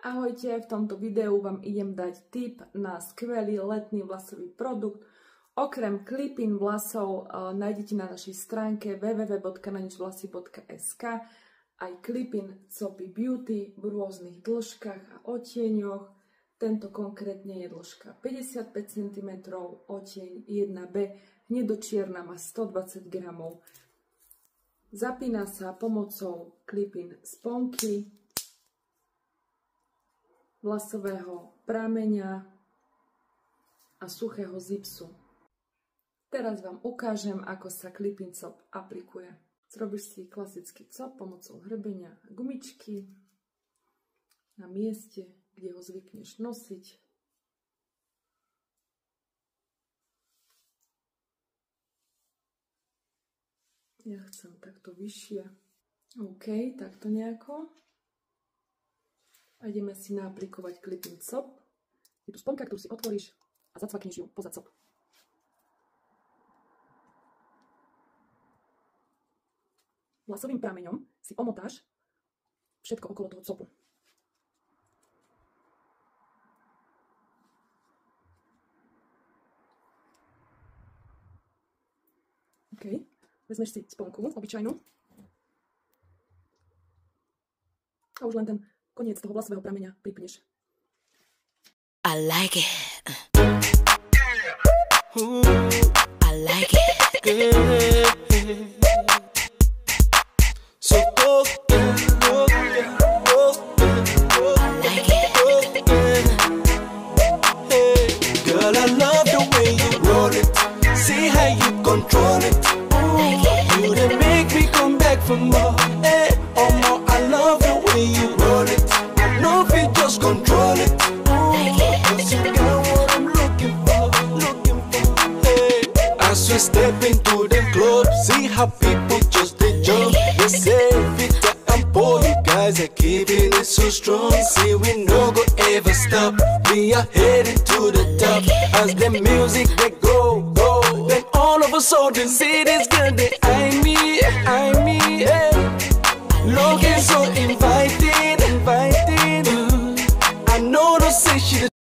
Ahojte, v tomto videu vám idem dať tip na skvelý letný vlasový produkt. Okrem klipín vlasov nájdete na našej stránke www.naničvlasy.sk aj klipín Copy Beauty v rôznych dĺžkach a odtieňoch. Tento konkrétne je dĺžka 55 cm, odtieň 1B, hnedočierna, má 120 g. Zapína sa pomocou klipín sponky, vlasového prameňa a suchého zipsu. Teraz vám ukážem, ako sa klipín cop aplikuje. Zrobíš si klasický cop pomocou hrebenia a gumičky na mieste, kde ho zvykneš nosiť. Ja chcem takto vyššie. OK, takto nejako. A ideme si naaplikovať klipín cop. Je tu sponka, ktorú si otvoríš a zacvakneš ju poza cop. Vlasovým prameňom si omotáš všetko okolo toho copu. OK. Vezmeš si sponku, obyčajnú. A už len ten koniec toho vlasového prameňa pripneš. I like it. I like it. So open, open, open, I like it. Hey, girl, I love the way you roll it. See how you control it. You done make me come back for more. Hey, oh more, I love the way you roll it. I know if you just control it. Cause you got what I'm looking for, looking for. Hey, as we step into the club, see how people just they jump. They say fit and poor, you guys are keeping it so strong. See we no go ever stop. We are heading to the top. As the music they go, go. Then all of a sudden, see this